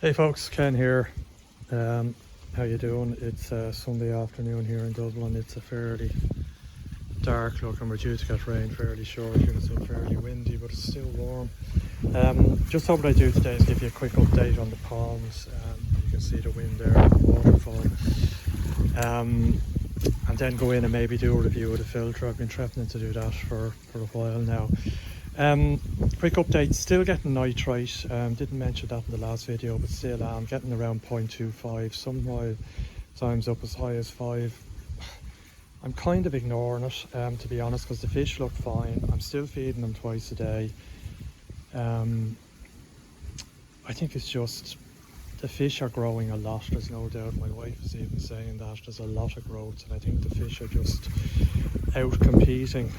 Hey folks, Ken here. How you doing? It's Sunday afternoon here in Dublin. It's a fairly dark look and we're due to get rain fairly shortly. It's been fairly windy but it's still warm. Just thought what I do today is give you a quick update on the ponds. You can see the wind there, the waterfall. And then go in and maybe do a review of the filter. I've been threatening to do that for a while now. Quick update, still getting nitrite. Didn't mention that in the last video, but still am getting around 0.25, sometimes up as high as 5. I'm kind of ignoring it, to be honest, because the fish look fine. I'm still feeding them twice a day. I think it's just the fish are growing a lot, there's no doubt. My wife is even saying that there's a lot of growth, and I think the fish are just out competing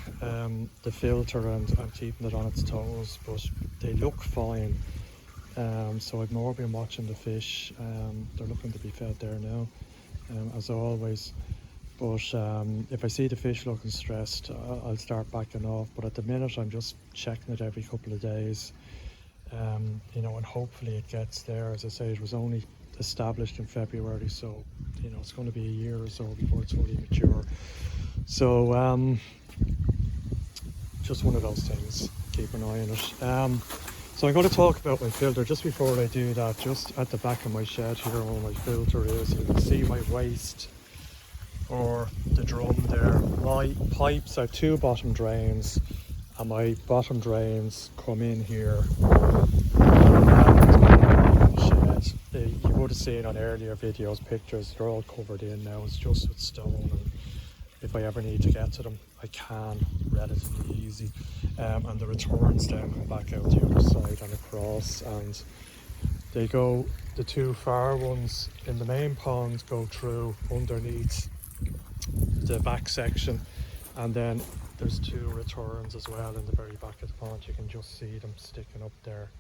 the filter and keeping it on its toes, but they look fine. So I've more been watching the fish. They're looking to be fed there now, as always. But if I see the fish looking stressed, I'll start backing off. But at the minute I'm just checking it every couple of days, you know, and hopefully it gets there. As I say, it was only established in February, so you know it's going to be a year or so before it's fully mature. So just one of those things, keep an eye on it. So I'm going to talk about my filter. Just before I do that, just at the back of my shed here where my filter is, you can see my waste, or the drum there. My pipes are 2 bottom drains, and my bottom drains come in here. Shed. You would have seen on earlier videos, pictures, they're all covered in now. It's just with stone, and if I ever need to get to them, I can relatively easy. And the returns then come back out the other side and across, and they go, the 2 far ones in the main pond go through underneath the back section, and then there's 2 returns as well in the very back of the pond. You can just see them sticking up there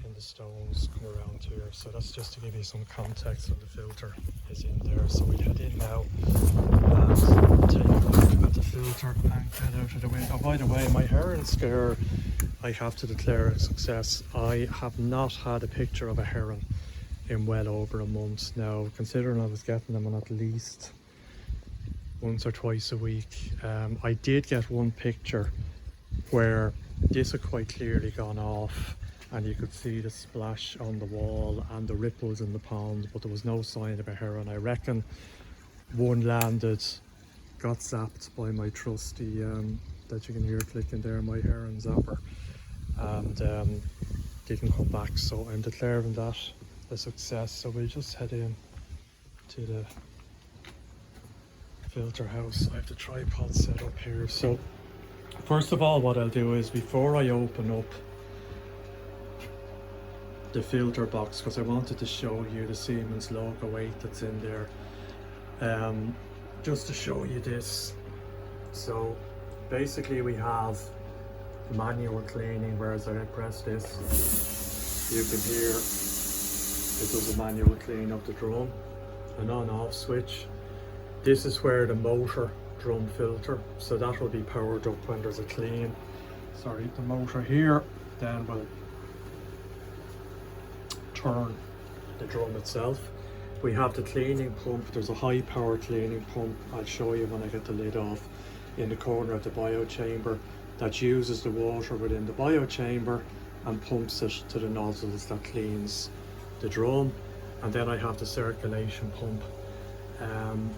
in the stones come around here. So that's just to give you some context when the filter is in there. So we head in now and take a look at the filter and get out of the way. Oh, by the way, my heron scare, I have to declare a success. I have not had a picture of a heron in well over a month now, considering I was getting them on at least once or twice a week. I did get one picture where this had quite clearly gone off and you could see the splash on the wall and the ripples in the pond, but there was no sign of a heron. I reckon one landed, got zapped by my trusty, that you can hear clicking there, my heron zapper, and didn't come back. So I'm declaring that a success. So we'll just head in to the filter house. I have the tripod set up here. So first of all, what I'll do is, before I open up the filter box, because I wanted to show you the Siemens logo 8 that's in there, just to show you this. So basically we have manual cleaning, whereas I press this, you can hear it does a manual clean of the drum, an on-off switch. This is where the motor drum filter, so that will be powered up when there's a clean. Sorry, the motor here then will turn the drum itself. We have the cleaning pump. There's a high power cleaning pump, I'll show you when I get the lid off, in the corner of the biochamber, that uses the water within the biochamber and pumps it to the nozzles that cleans the drum. And then I have the circulation pump, and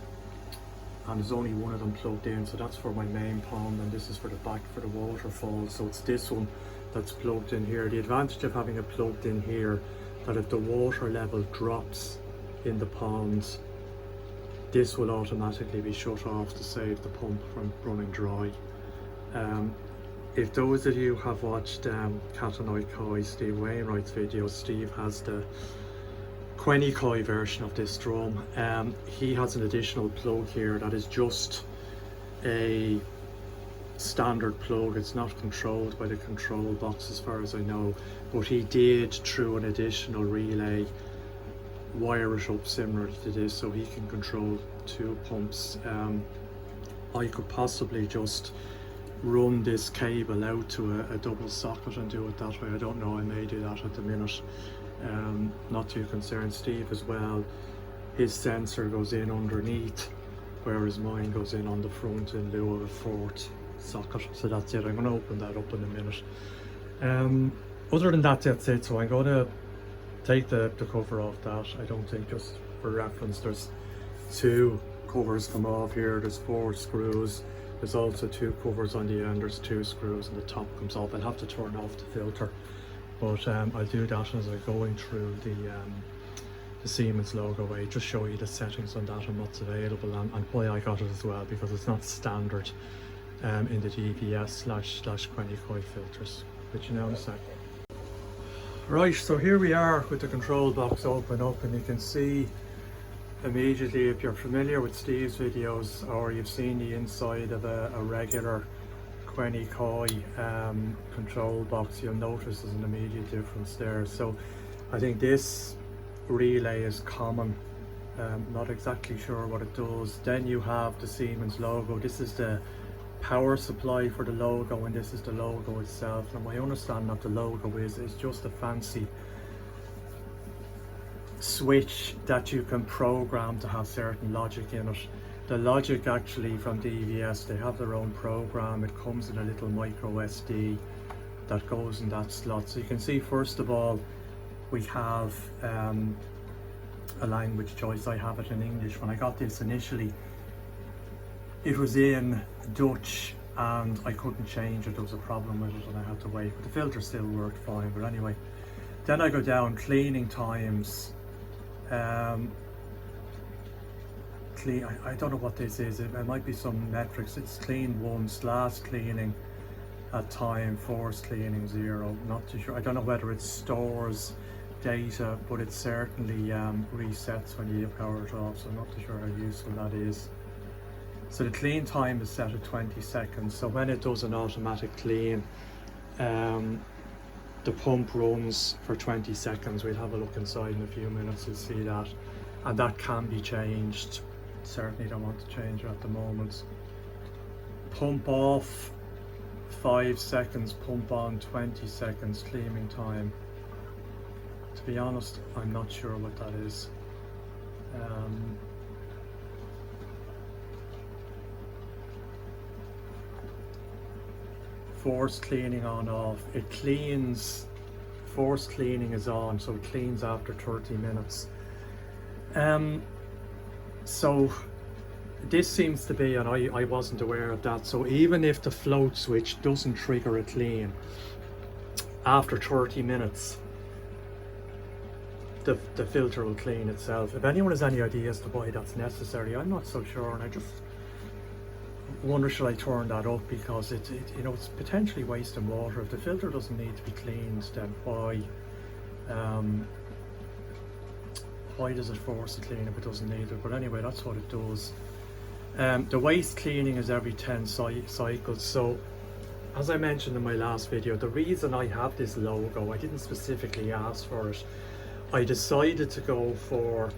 there's only one of them plugged in, so that's for my main pond, and this is for the back for the waterfall. So it's this one that's plugged in here. The advantage of having it plugged in here, that if the water level drops in the pond, this will automatically be shut off to save the pump from running dry. If those of you have watched Cat and I Koi, Steve Wainwright's video, Steve has the Quenny Koi version of this drum. He has an additional plug here that is just a standard plug. It's not controlled by the control box as far as I know, but he did, through an additional relay, wire it up similar to this, so he can control 2 pumps. I could possibly just run this cable out to a double socket and do it that way. I don't know, I may do that at the minute. Not too concerned. Steve as well, his sensor goes in underneath, whereas mine goes in on the front in lieu of a fourth socket. So that's it. I'm going to open that up in a minute. Other than that, that's it. So I'm going to take the cover off that. I don't think, just for reference, there's 2 covers come off here. There's 4 screws. There's also 2 covers on the end. There's 2 screws and the top comes off. I'll have to turn off the filter, but I'll do that as I'm going through the Siemens logo. I just show you the settings on that and what's available, and why I got it as well, because it's not standard in the DVS/20 coil filters, which you know in a sec. Right, so here we are with the control box open up, and you can see immediately, if you're familiar with Steve's videos or you've seen the inside of a regular 20 coil control box, you'll notice there's an immediate difference there. So I think this relay is common. Not exactly sure what it does. Then you have the Siemens logo. This is the power supply for the logo, and this is the logo itself. And my understanding of the logo is it's just a fancy switch that you can program to have certain logic in it. The logic actually from DVS, they have their own program. It comes in a little micro SD that goes in that slot. So you can see, first of all, we have a language choice. I have it in English. When I got this initially, it was in Dutch and I couldn't change it. There was a problem with it and I had to wait, but the filter still worked fine. But anyway, then I go down cleaning times. I don't know what this is. It might be some metrics. It's clean once, last cleaning at time, force cleaning 0. Not too sure. I don't know whether it stores data, but it certainly resets when you power it off. So I'm not too sure how useful that is. So the clean time is set at 20 seconds. So when it does an automatic clean, the pump runs for 20 seconds. We'll have a look inside in a few minutes, you'll see that. And that can be changed. Certainly don't want to change it at the moment. Pump off 5 seconds, pump on 20 seconds, cleaning time. To be honest, I'm not sure what that is. Force cleaning on off. It cleans, force cleaning is on, so it cleans after 30 minutes. So this seems to be, and I wasn't aware of that, so even if the float switch doesn't trigger a clean after 30 minutes, the filter will clean itself. If anyone has any ideas to why that's necessary, I'm not so sure, and I just wonder, should I turn that up, because it's potentially wasting water. If the filter doesn't need to be cleaned, then why does it force the clean if it doesn't need it? But anyway, that's what it does. The waste cleaning is every 10 cycles. So as I mentioned in my last video, the reason I have this logo, I didn't specifically ask for it. I decided to go for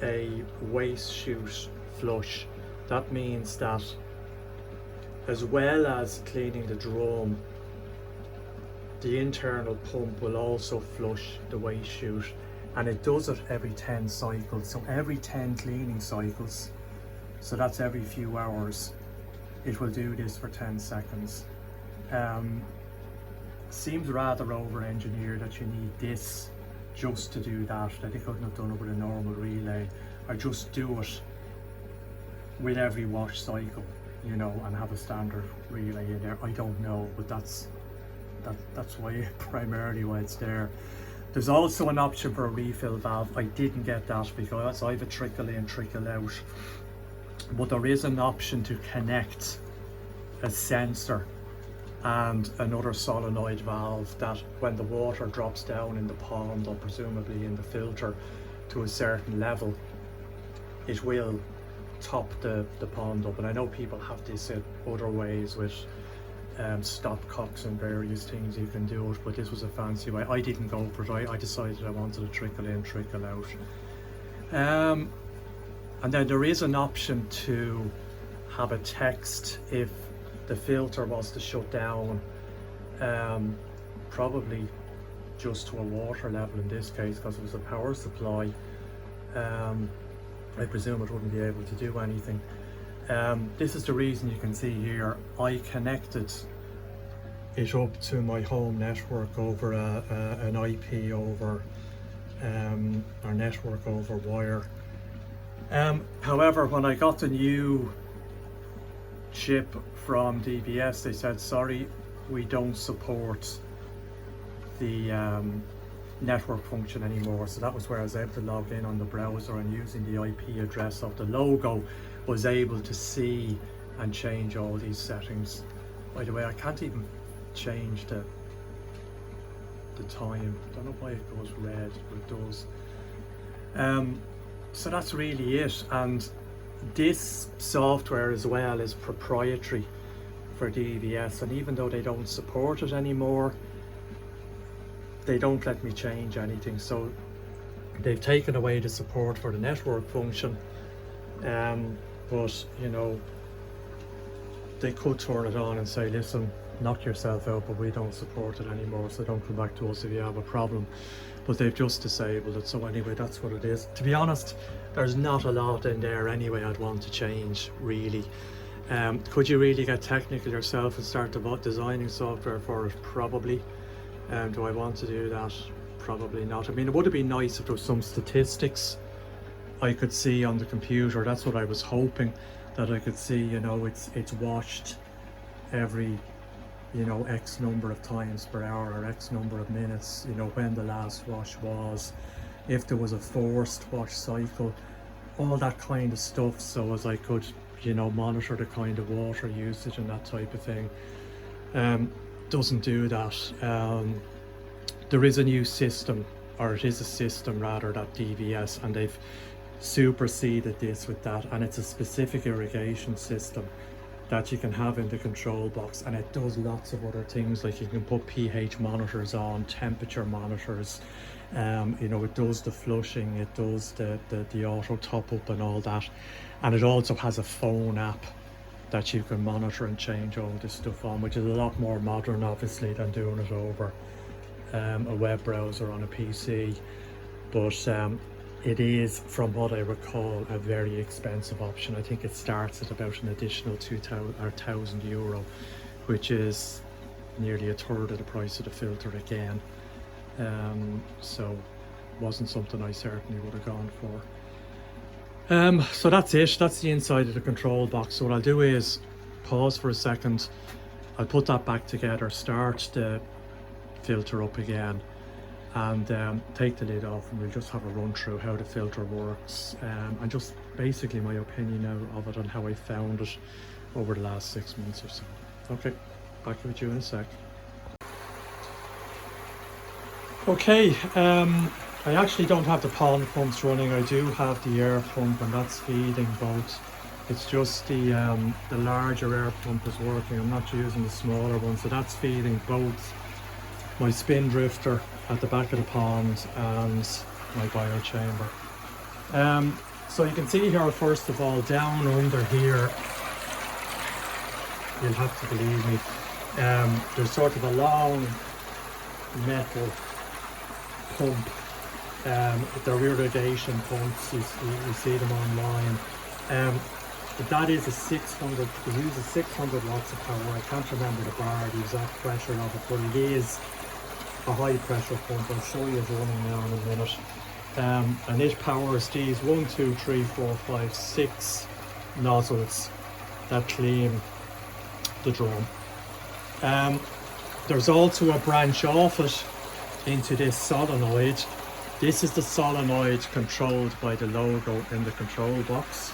a waste chute flush. That means that as well as cleaning the drum, the internal pump will also flush the waste chute, and it does it every 10 cycles. So every 10 cleaning cycles, so that's every few hours, it will do this for 10 seconds. Seems rather over-engineered that you need this just to do that they couldn't have done it with a normal relay, or just do it with every wash cycle, and have a standard relay in there. I don't know, but that's why, primarily why it's there. There's also an option for a refill valve. I didn't get that because I have a trickle in, trickle out, but there is an option to connect a sensor and another solenoid valve that when the water drops down in the pond, or presumably in the filter, to a certain level, it will top the pond up. And I know people have this other ways with stopcocks and various things you can do it, but this was a fancy way. I didn't go for it. I decided I wanted to trickle in, trickle out. And then there is an option to have a text if the filter was to shut down, probably just to a water level in this case, because it was a power supply. I presume it wouldn't be able to do anything. This is the reason you can see here I connected it up to my home network over an IP over our network over wire. However, when I got the new chip from DVS, they said, sorry, we don't support the network function anymore. So that was where I was able to log in on the browser, and using the IP address of the logo was able to see and change all these settings. By the way, I can't even change the time. Don't know why it goes red, but it does. So that's really it. And this software as well is proprietary for DVS, and even though they don't support it anymore, they don't let me change anything. So they've taken away the support for the network function, but you know, they could turn it on and say, listen, knock yourself out, but we don't support it anymore, so don't come back to us if you have a problem. But they've just disabled it. So anyway, that's what it is. To be honest, there's not a lot in there anyway I'd want to change, really. Could you really get technical yourself and start designing software for it? Probably. Do I want to do that? Probably not. I mean, it would have been nice if there was some statistics I could see on the computer. That's what I was hoping, that I could see, you know, it's washed every, you know, X number of times per hour or X number of minutes, you know, when the last wash was, if there was a forced wash cycle, all that kind of stuff, so as I could, you know, monitor the kind of water usage and that type of thing. Doesn't do that. There is a new system, or it is a system rather, that DVS, and they've superseded this with that, and it's a specific irrigation system that you can have in the control box, and it does lots of other things, like you can put pH monitors on, temperature monitors, you know, it does the flushing, it does the auto top up and all that, and it also has a phone app that you can monitor and change all this stuff on, which is a lot more modern obviously than doing it over a web browser on a PC. But it is, from what I recall, a very expensive option. I think it starts at about an additional €1,000, which is nearly a third of the price of the filter again. So wasn't something I certainly would have gone for. So that's it, that's the inside of the control box. So what I'll do is pause for a second, I'll put that back together, start the filter up again, and take the lid off, and we'll just have a run through how the filter works, and just basically my opinion now of it and how I found it over the last 6 months or so. Okay, back with you in a sec. Okay, I actually don't have the pond pumps running. I do have the air pump, and that's feeding both. It's just the larger air pump is working. I'm not using the smaller one, so that's feeding both my spin drifter at the back of the pond and my biochamber. So you can see here, first of all, down under here, you'll have to believe me, there's sort of a long metal pump. They're irrigation pumps, you see them online. But that is a 600, it uses 600 watts of power. I can't remember the bar, the exact pressure of it, but it is a high pressure pump. I'll show you it running now in a minute. And it powers these 1, 2, 3, 4, 5, 6 nozzles that clean the drum. There's also a branch off it into this solenoid. This is the solenoid controlled by the logo in the control box.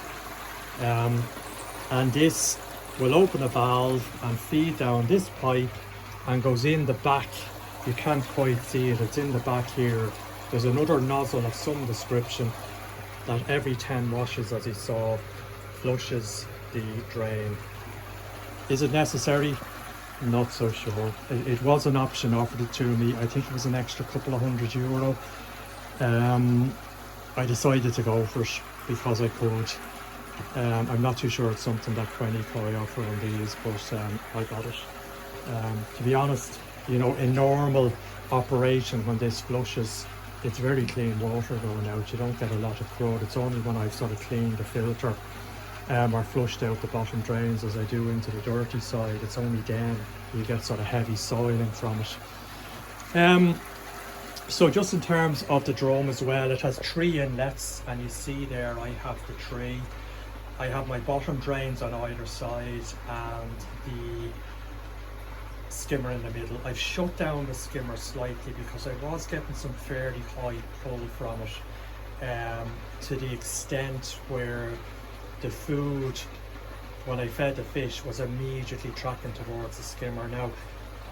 And this will open a valve and feed down this pipe and goes in the back. You can't quite see it, it's in the back here. There's another nozzle of some description that every 10 washes, as you saw, flushes the drain. Is it necessary? Not so sure. It was an option offered it to me. I think it was an extra couple of €100. I decided to go for it because I could. I'm not too sure it's something that Quenny Koi offer on these, but I got it. To be honest, you know, in normal operation when this flushes, it's very clean water going out. You don't get a lot of crud. It's only when I've sort of cleaned the filter or flushed out the bottom drains as I do into the dirty side, it's only then you get sort of heavy soiling from it. So just in terms of the drum as well, it has 3 inlets, and you see there I have the 3. I have my bottom drains on either side and the skimmer in the middle. I've shut down the skimmer slightly because I was getting some fairly high pull from it, to the extent where the food, when I fed the fish, was immediately tracking towards the skimmer. Now,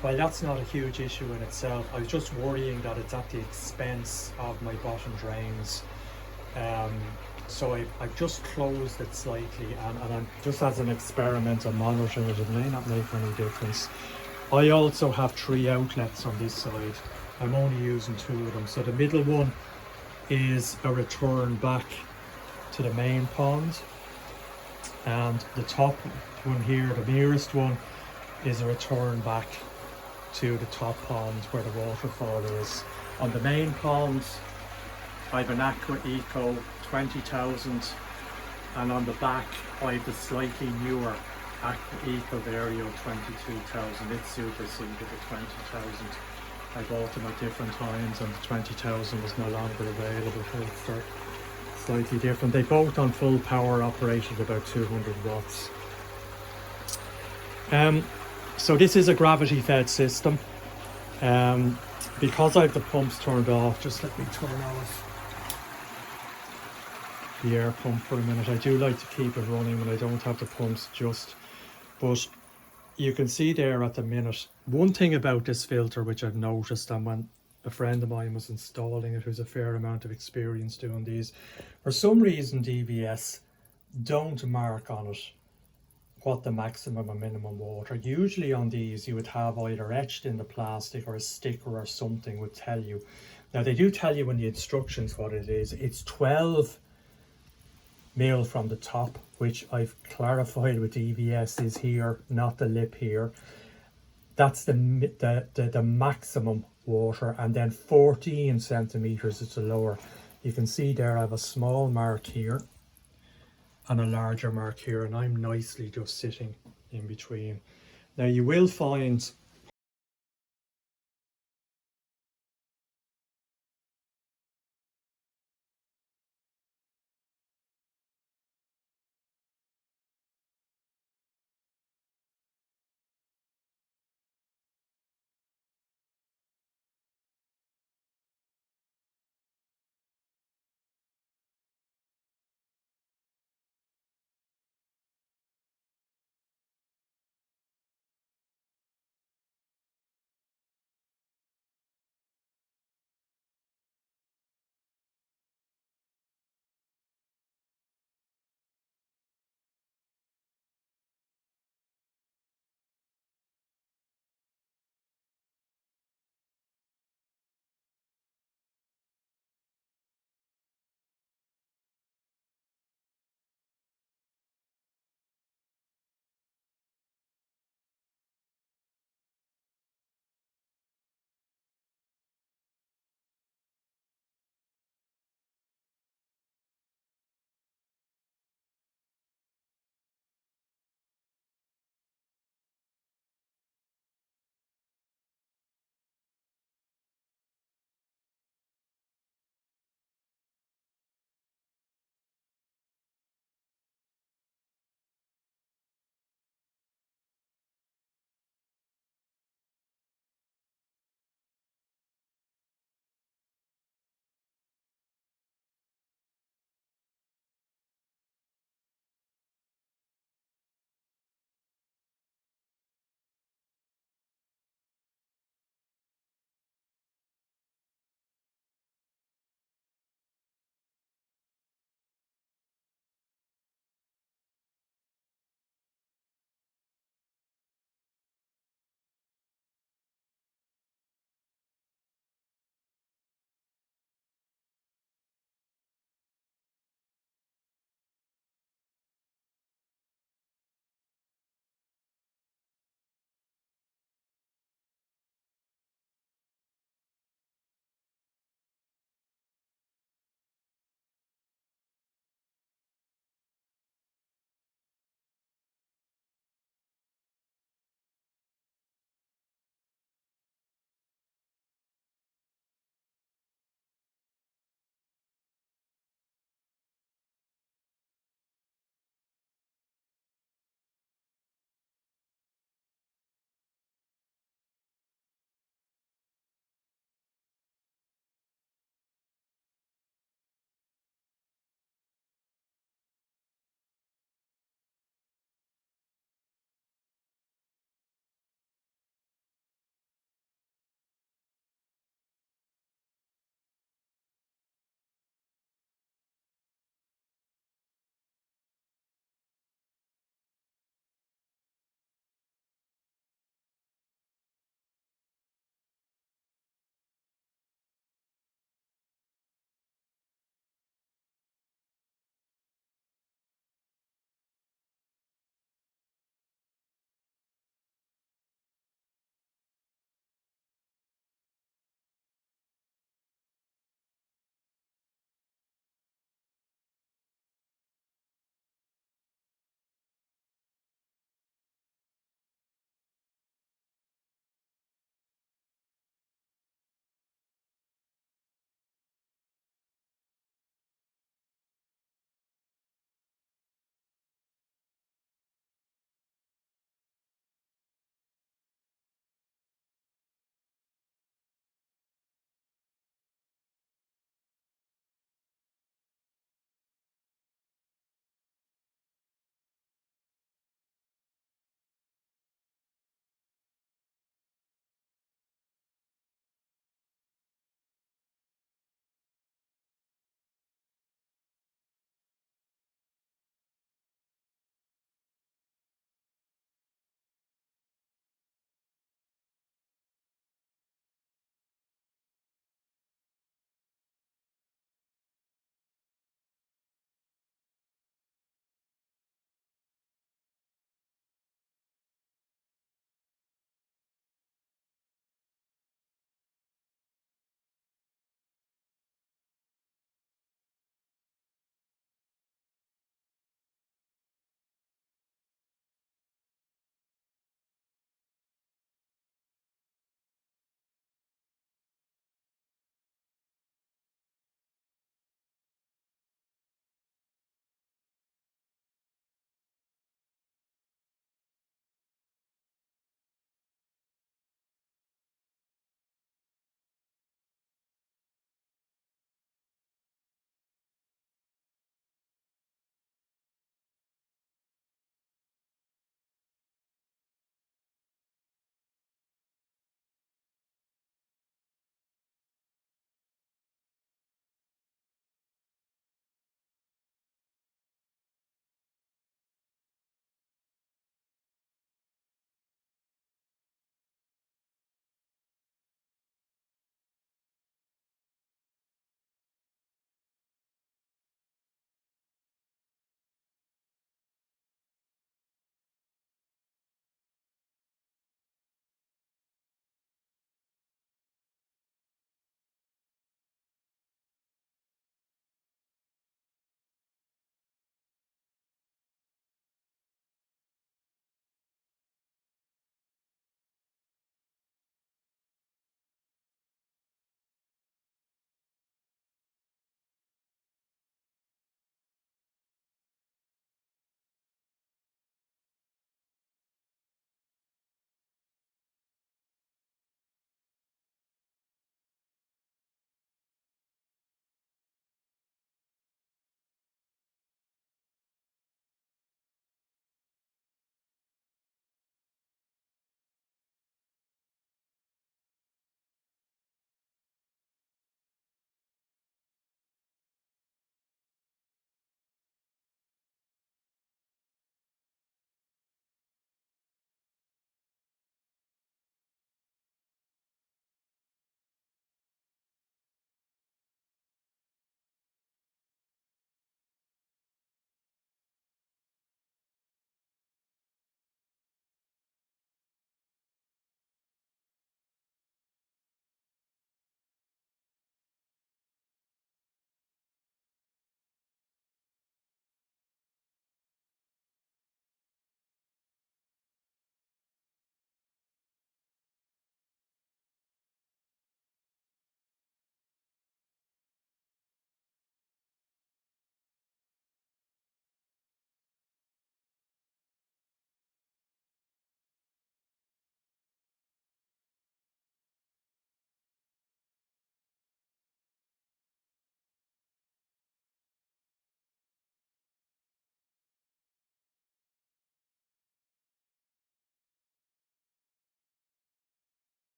while that's not a huge issue in itself, I was just worrying that it's at the expense of my bottom drains. So I've just closed it slightly, and I'm just as an experiment, I'm monitoring it. It may not make any difference. I also have 3 outlets on this side. I'm only using 2 of them. So the middle one is a return back to the main pond, and the top one here, the nearest one, is a return back to the top pond where the waterfall is. On the main pond, I have an Aqua Eco 20,000, and on the back I have the slightly newer Aqua Eco Vario 22,000. It superseded the 20,000. I bought them at different times, and the 20,000 was no longer available. They're slightly different. They both on full power, operated about 200 watts. So this is a gravity fed system. Because I have the pumps turned off, just let me turn off the air pump for a minute. I do like to keep it running when I don't have the pumps just, but you can see there at the minute, one thing about this filter which I've noticed, and when a friend of mine was installing it who's a fair amount of experience doing these, for some reason DVS don't mark on it what the maximum and minimum water. Usually on these you would have either etched in the plastic or a sticker or something would tell you. Now they do tell you in the instructions what it is. It's 12 mil from the top, which I've clarified with DVS is here, not the lip here. That's the maximum water, and then 14 centimeters is the lower. You can see there I have a small mark here and a larger mark here, and I'm nicely just sitting in between. Now you will find